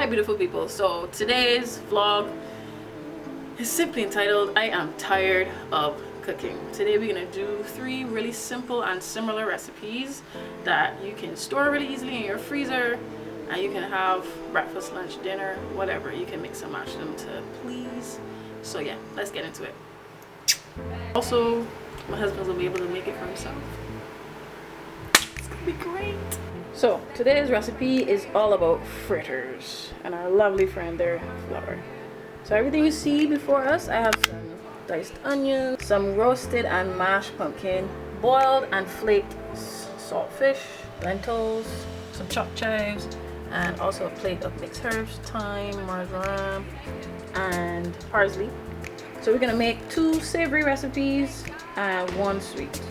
Hi beautiful people. So today's vlog is simply entitled I am tired of cooking. Today we're gonna do 3 really simple and similar recipes that you can store really easily in your freezer, and you can have breakfast, lunch, dinner, whatever. You can mix and match them to please. So yeah, let's get into it. Also, my husband will be able to make it for himself. It's gonna be great. So today's recipe is all about fritters and our lovely friend there, flour. So everything you see before us, I have some diced onions, some roasted and mashed pumpkin, boiled and flaked saltfish, lentils, some chopped chives, and also a plate of mixed herbs, thyme, marjoram, and parsley. So we're gonna make 2 savory recipes and 1 sweet.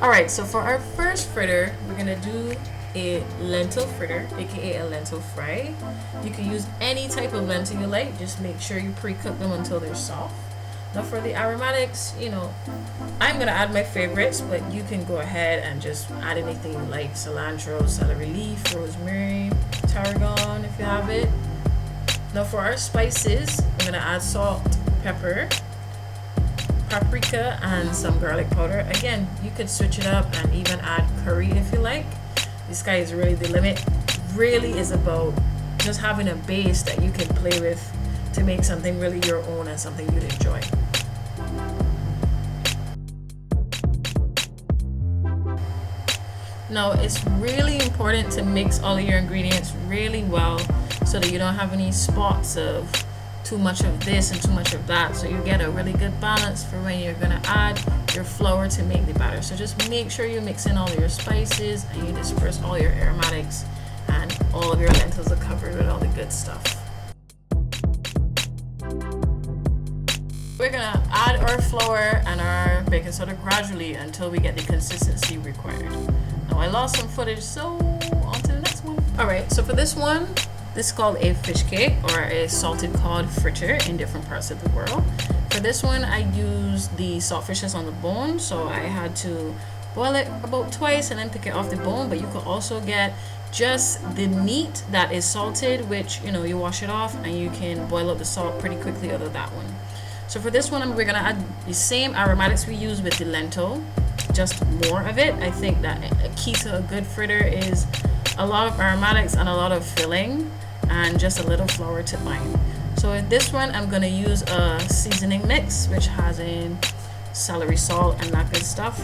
Alright, so for our first fritter, we're gonna do a lentil fritter, aka a lentil fry. You can use any type of lentil you like, just make sure you pre-cook them until they're soft. Now for the aromatics, you know, I'm gonna add my favorites, but you can go ahead and just add anything you like: cilantro, celery leaf, rosemary, tarragon if you have it. Now for our spices, I'm gonna add salt, pepper, paprika, and some garlic powder. Again, you could switch it up and even add curry if you like. The sky is really the limit. Really is about just having a base that you can play with to make something really your own and something you'd enjoy. Now it's really important to mix all of your ingredients really well so that you don't have any spots of too much of this and too much of that, so you get a really good balance for when you're gonna add your flour to make the batter. So just make sure you mix in all of your spices and you disperse all your aromatics, and all of your lentils are covered with all the good stuff. We're gonna add our flour and our baking soda gradually until we get the consistency required. Now I lost some footage, so on to the next one. Alright, so for this one, this is called a fish cake or a salted cod fritter in different parts of the world. For this one, I used the saltfishes on the bone, so I had to boil it about twice and then pick it off the bone. But you could also get just the meat that is salted, which, you know, you wash it off and you can boil up the salt pretty quickly out of that one. So for this one, we're gonna add the same aromatics we use with the lentil, just more of it. I think that a key to a good fritter is a lot of aromatics and a lot of filling and just a little flour to bind. So with this one, I'm gonna use a seasoning mix which has in celery salt and that good stuff,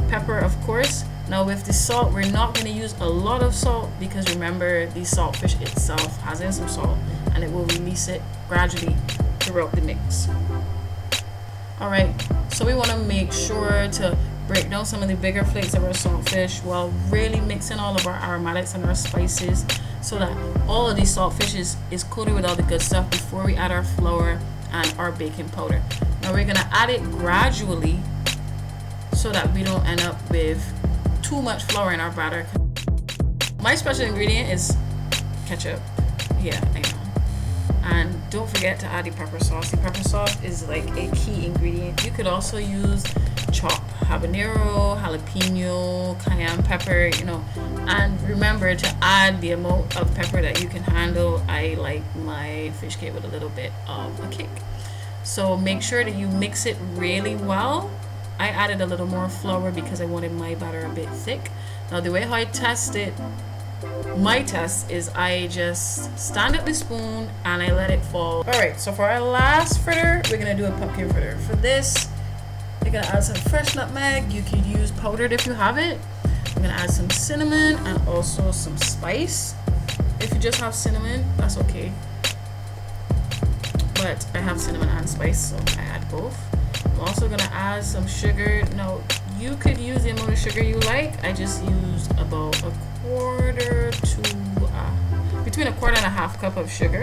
pepper of course. Now with the salt, we're not gonna use a lot of salt because remember the saltfish itself has in some salt and it will release it gradually throughout the mix. Alright, so we want to make sure to break down some of the bigger flakes of our saltfish while really mixing all of our aromatics and our spices so that all of these saltfish is coated with all the good stuff before we add our flour and our baking powder. Now we're going to add it gradually so that we don't end up with too much flour in our batter. My special ingredient is ketchup. Yeah, I know. And don't forget to add the pepper sauce. The pepper sauce is like a key ingredient. You could also use chopped habanero, jalapeno, cayenne pepper, you know, and remember to add the amount of pepper that you can handle. I like my fish cake with a little bit of a kick. So make sure that you mix it really well. I added a little more flour because I wanted my batter a bit thick. Now the way how I test it, my test is I just stand up the spoon and I let it fall. Alright, so for our last fritter, we're gonna do a pumpkin fritter. For this, you're gonna add some fresh nutmeg. You can use powdered if you have it. I'm gonna add some cinnamon and also some spice. If you just have cinnamon, that's okay. But I have cinnamon and spice, so I add both. I'm also gonna add some sugar. Now, you could use the amount of sugar you like. I just used about between a quarter and a half cup of sugar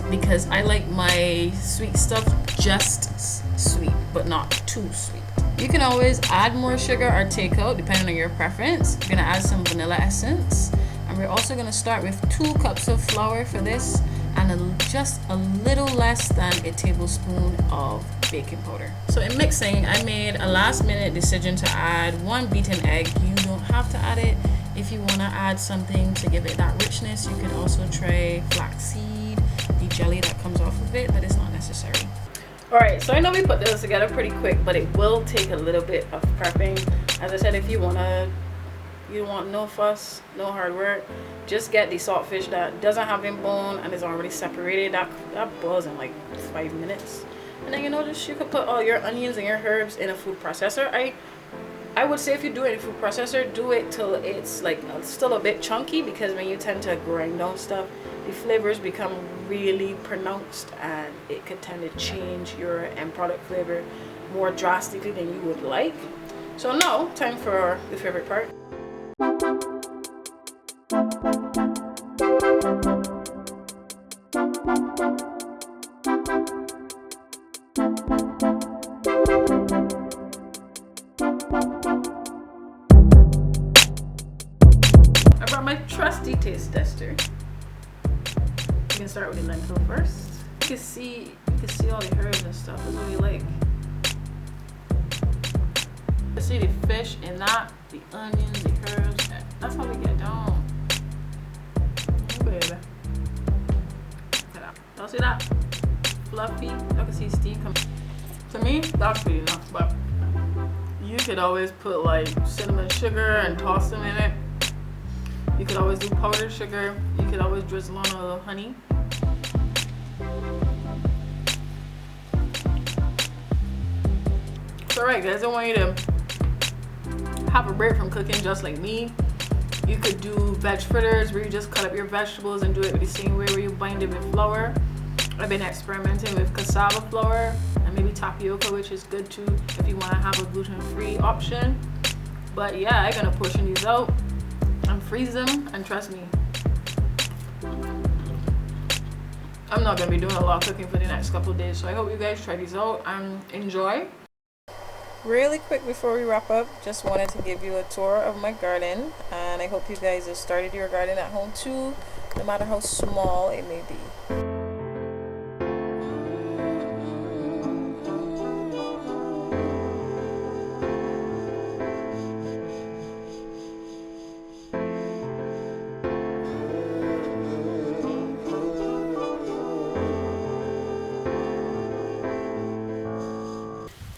because I like my sweet stuff just sweet but not too sweet. You can always add more sugar or take out depending on your preference. We're gonna add some vanilla essence, and we're also gonna start with 2 cups of flour for this and just a little less than a tablespoon of baking powder. So in mixing, I made a last minute decision to add 1 beaten egg. You don't have to add it If you want to add something to give it that richness, you can also try flaxseed, the jelly that comes off of it, but it's not necessary. Alright, so I know we put this together pretty quick, but it will take a little bit of prepping. As I said, if you want no fuss, no hard work, just get the saltfish that doesn't have any bone and is already separated. That boils in like 5 minutes. And then just you could put all your onions and your herbs in a food processor. I would say if you do it in a food processor, do it till it's like still a bit chunky, because when you tend to grind down stuff, the flavors become really pronounced and it could tend to change your end product flavor more drastically than you would like. So now, time for the favorite part. I brought my trusty taste tester. You can start with the lentil first. You can see all the herbs and stuff. That's what we like. You see the fish in that, the onions, the herbs. That's how we get down. Oh, baby. Look at that. Y'all see that? Fluffy. Y'all can see steam coming. To me, that's good enough. But you could always put like cinnamon sugar and toss them in it. You could always do powdered sugar. You could always drizzle on a little honey. It's alright, guys. I want you to have a break from cooking just like me. You could do veg fritters where you just cut up your vegetables and do it the same way where you bind it with flour. I've been experimenting with cassava flour and maybe tapioca, which is good too if you want to have a gluten-free option. But yeah, I'm gonna portion these out and freeze them, and trust me, I'm not gonna be doing a lot of cooking for the next couple of days, so I hope you guys try these out and enjoy. Really quick before we wrap up, just wanted to give you a tour of my garden, and I hope you guys have started your garden at home too, no matter how small it may be.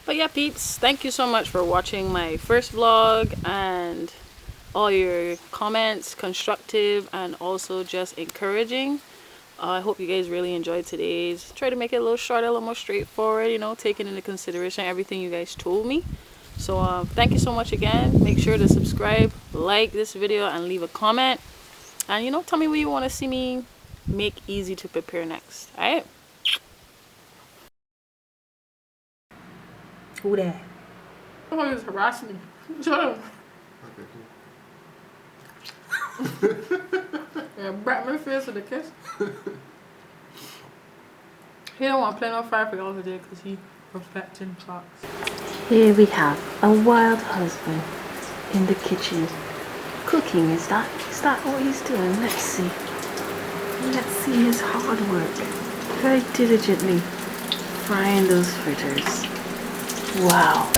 But yeah, peeps, thank you so much for watching my first vlog, and all your comments, constructive and also just encouraging. I hope you guys really enjoyed today's. Try to make it a little shorter, a little more straightforward, taking into consideration everything you guys told me. So thank you so much again. Make sure to subscribe, like this video, and leave a comment. And tell me what you want to see me make easy to prepare next. Alright? Who that? Someone is harassing me. Shut up. Yeah, brat my face with a kiss. He don't want to play no fire for y'all today because he perfecting clocks. Here we have a wild husband in the kitchen. Cooking, is that what he's doing? Let's see. Let's see his hard work. Very diligently frying those fritters. Wow.